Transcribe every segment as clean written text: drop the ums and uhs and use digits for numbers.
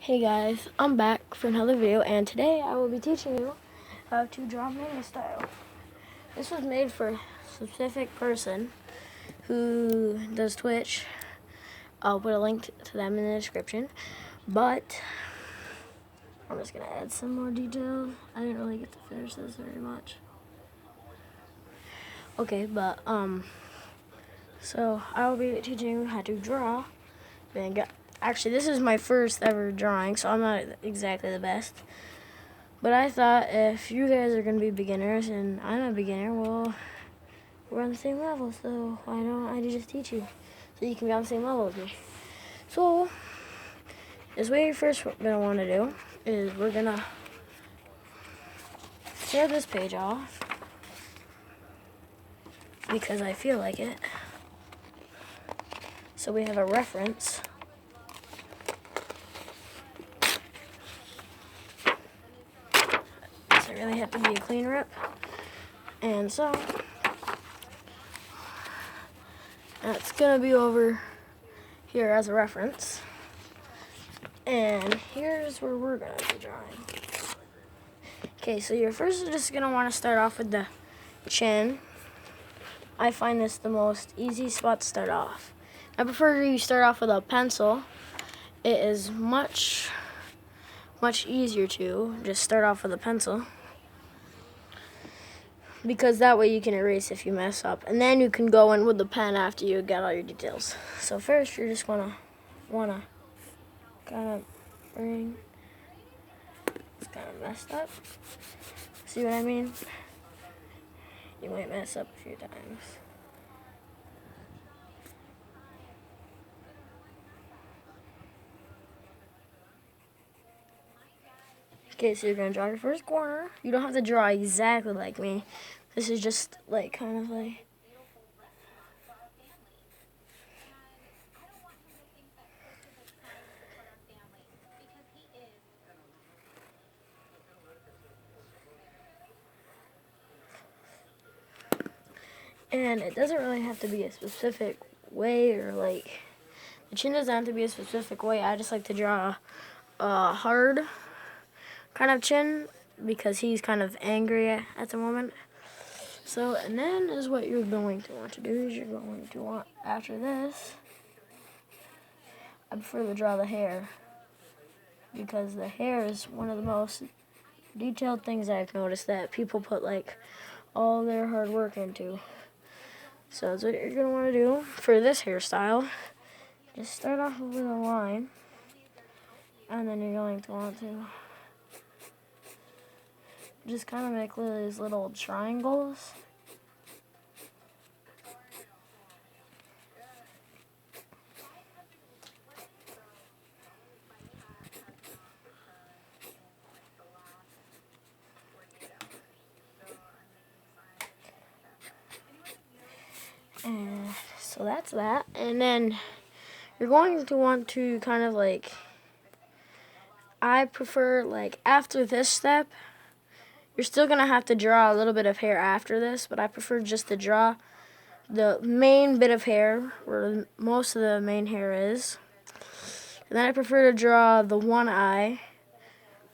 Hey guys, I'm back for another video, and today I will be teaching you how to draw manga style. This was made for a specific person who does Twitch. I'll put a link to them in the description, but I'm just going to add some more detail. I didn't really get to finish this very much. Okay, but so I will be teaching you how to draw manga. Actually, this is my first ever drawing, so I'm not exactly the best. But I thought if you guys are going to be beginners and I'm a beginner, well, we're on the same level, so why don't I just teach you so you can be on the same level as me. So, this way you're first going to want to do is we're going to tear this page off because I feel like it. So we have a reference. Doesn't really have to be a clean rip. And so, that's going to be over here as a reference. And here's where we're going to be drawing. Okay, so you're first just going to want to start off with the chin. I find this the most easy spot to start off. I prefer you start off with a pencil. It is much easier to just start off with a pencil, because that way you can erase if you mess up, and then you can go in with the pen after you get all your details. So first you're just wanna kind of bring, it's kind of messed up. See what I mean? You might mess up a few times. Okay, so you're gonna draw your first corner. You don't have to draw exactly like me. This is just like kind of like, and it doesn't really have to be a specific way, or like, the chin doesn't have to be a specific way. I just like to draw a hard kind of chin because he's kind of angry at the moment. So, and then is what you're going to want to do is you're going to want, after this, I prefer to draw the hair, because the hair is one of the most detailed things I've noticed that people put like all their hard work into. So that's what you're going to want to do for this hairstyle. Just start off with a line, and then you're going to want to just kind of make these little triangles. And so that's that. And then you're going to want to kind of like, I prefer like after this step, you're still going to have to draw a little bit of hair after this, but I prefer just to draw the main bit of hair where most of the main hair is. And then I prefer to draw the one eye,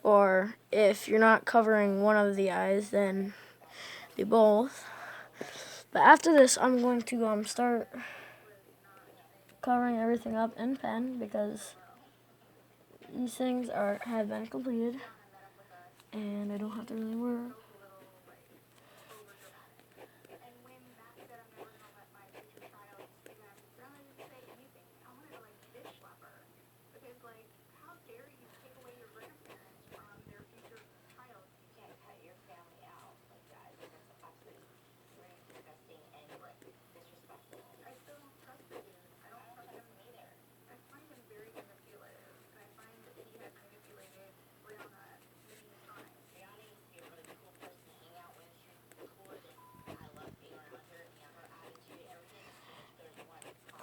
or if you're not covering one of the eyes, then do both. But after this, I'm going to start covering everything up in pen, because these things have been completed and I don't have to really work.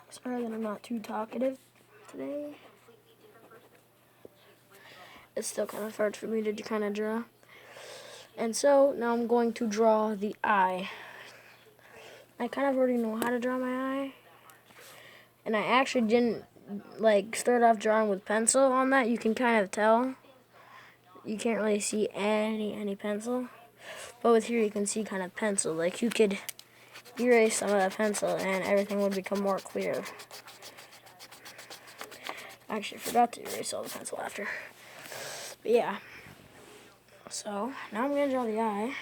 Sorry that I'm not too talkative today. It's still kind of hard for me to kind of draw. And so now I'm going to draw the eye. I kind of already know how to draw my eye, and I actually didn't like start off drawing with pencil on that, you can kind of tell. You can't really see any pencil. But with here you can see kind of pencil. Like you could erase some of that pencil and everything would become more clear. Actually, I forgot to erase all the pencil after. But yeah. So now I'm going to draw the eye,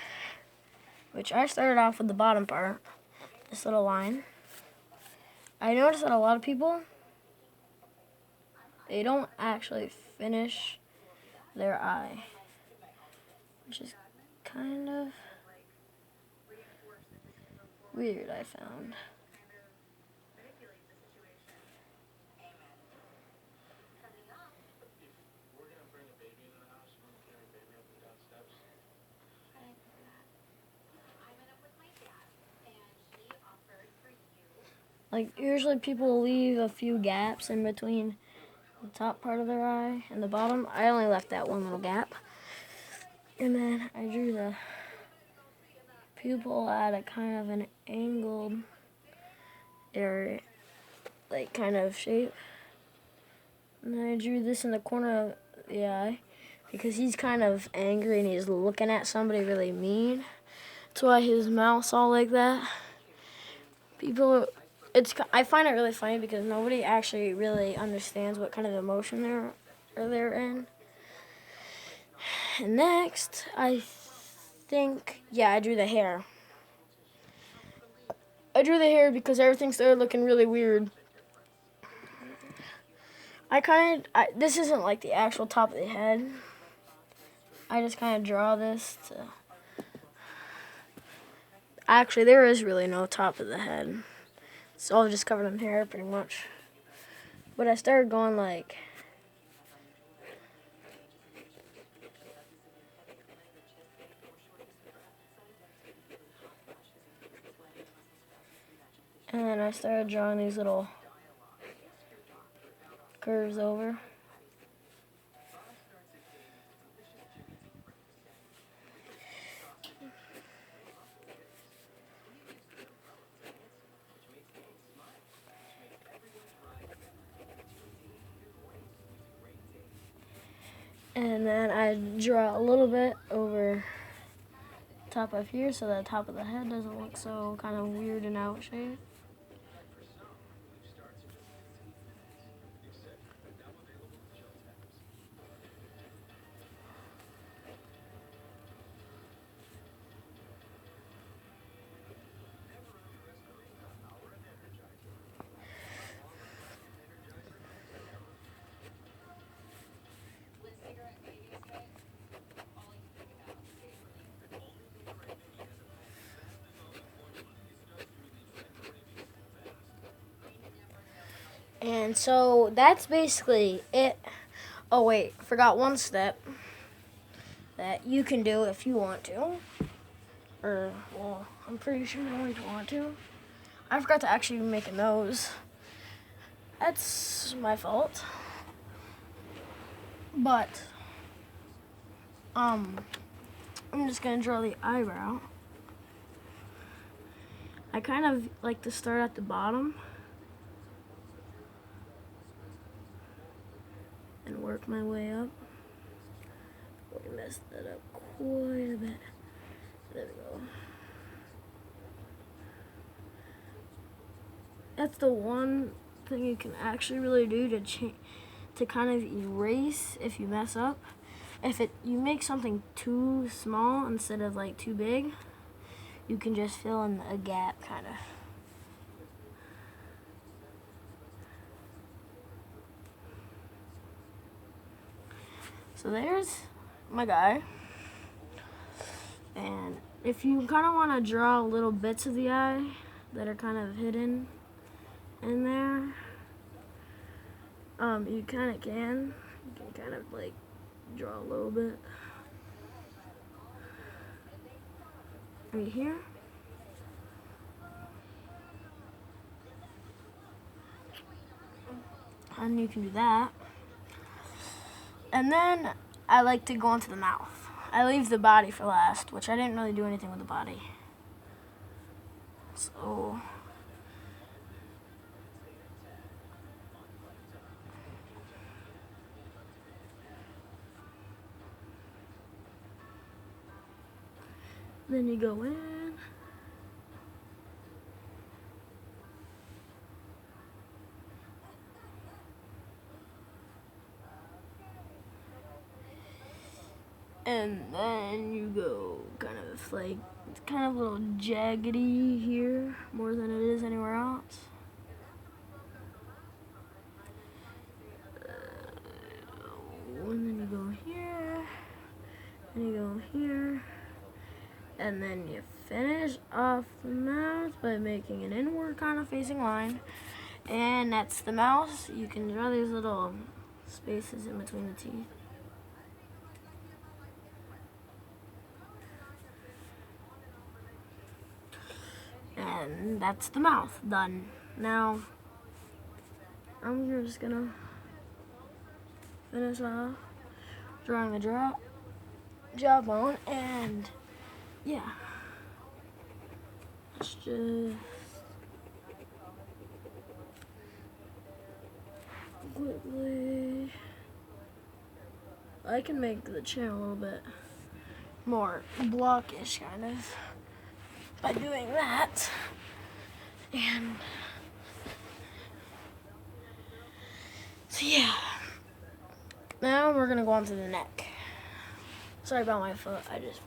which I started off with the bottom part, this little line. I noticed that a lot of people, they don't actually finish their eye, which is kind of weird, I found. Like, usually people leave a few gaps in between the top part of their eye and the bottom. I only left that one little gap. And then I drew the pupil at a kind of an angled area, like kind of shape. And then I drew this in the corner of the eye because he's kind of angry and he's looking at somebody really mean. That's why his mouth's all like that. I find it really funny because nobody actually really understands what kind of emotion they're in. And next, I drew the hair. I drew the hair because everything started looking really weird. This isn't like the actual top of the head. I just kind of draw this to... Actually, there is really no top of the head. It's all just covered in hair, pretty much. But I started going like... And then I started drawing these little curves over. And then I draw a little bit over top of here so the top of the head doesn't look so kind of weird and out shape. And so that's basically it. Oh wait, forgot one step that you can do if you want to. Well, I'm pretty sure you don't want to. I forgot to actually make a nose. That's my fault. But, I'm just gonna draw the eyebrow. I kind of like to start at the bottom and work my way up. Oh, I messed that up quite a bit. There we go. That's the one thing you can actually really do to kind of erase if you mess up. You make something too small instead of like too big, you can just fill in a gap kind of. So there's my guy. And if you kind of want to draw little bits of the eye that are kind of hidden in there, you kind of can. You can kind of like draw a little bit right here. And you can do that. And then I like to go into the mouth. I leave the body for last, which I didn't really do anything with the body. So Then you go in. And then you go kind of like, it's kind of a little jaggedy here, more than it is anywhere else. And then you go here, and you go here, and then you finish off the mouth by making an inward kind of facing line. And that's the mouth. You can draw these little spaces in between the teeth. And that's the mouth done. Now, I'm just gonna finish off drawing the jawbone, and yeah, let's just quickly. I can make the chin a little bit more blockish, kind of, by doing that. And so yeah, now we're gonna go on to the neck. Sorry about my foot, I just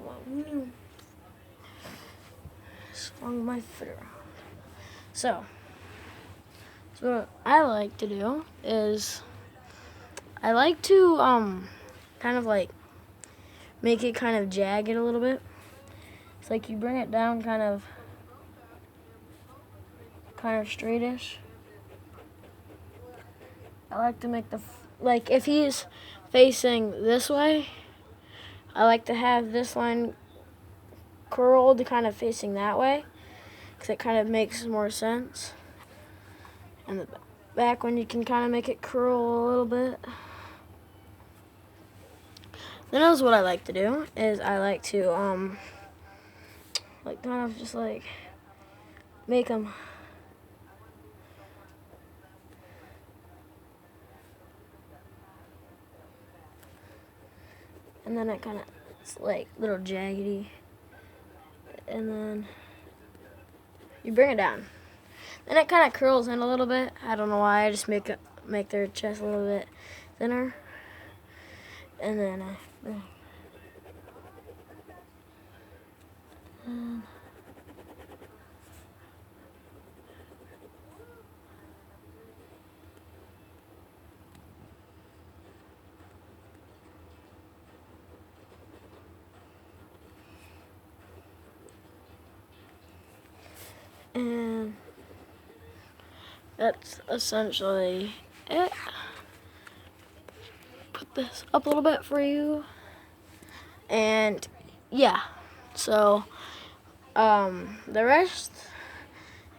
swung my foot around. So what I like to do is I like to kind of like make it kind of jagged a little bit. It's like you bring it down kind of straightish. I like to make like if he's facing this way, I like to have this line curled kind of facing that way, because it kind of makes more sense. And the back one, you can kind of make it curl a little bit. Then else what I like to do is I like to like kind of just like make them and then I kind of, it's like little jaggedy, and then you bring it down. Then it kind of curls in a little bit. I don't know why. I just make their chest a little bit thinner, and then and that's essentially it. Put this up a little bit for you, and yeah, so the rest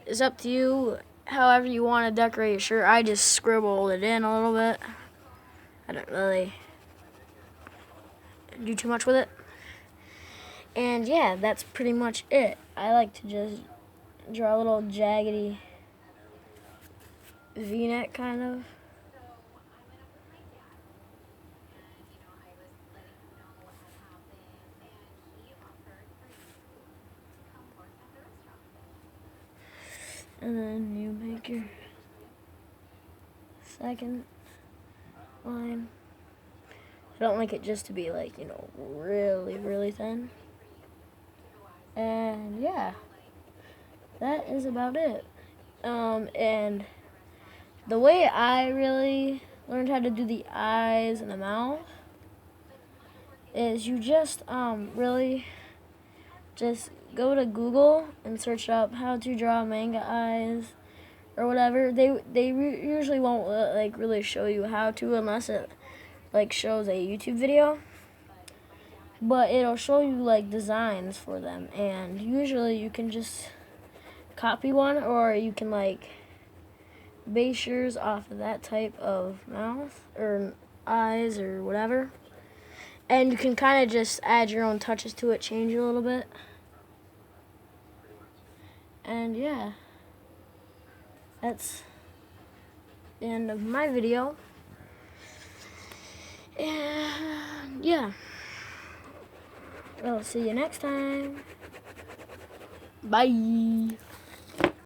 is up to you. However you want to decorate your shirt. I just scribbled it in a little bit. I don't really do too much with it. And yeah, that's pretty much it. I like to just draw a little jaggedy V-neck kind of. And then you make your second line. I don't like it just to be like, you know, really, really thin. And yeah, that is about it. And the way I really learned how to do the eyes and the mouth is you just really just go to Google and search up how to draw manga eyes or whatever. They usually won't like really show you how to unless it like shows a YouTube video, but it'll show you like designs for them, and usually you can just copy one, or you can like base yours off of that type of mouth or eyes or whatever, and you can kind of just add your own touches to it, change it a little bit. And yeah, that's the end of my video. And yeah, I'll see you next time. Bye.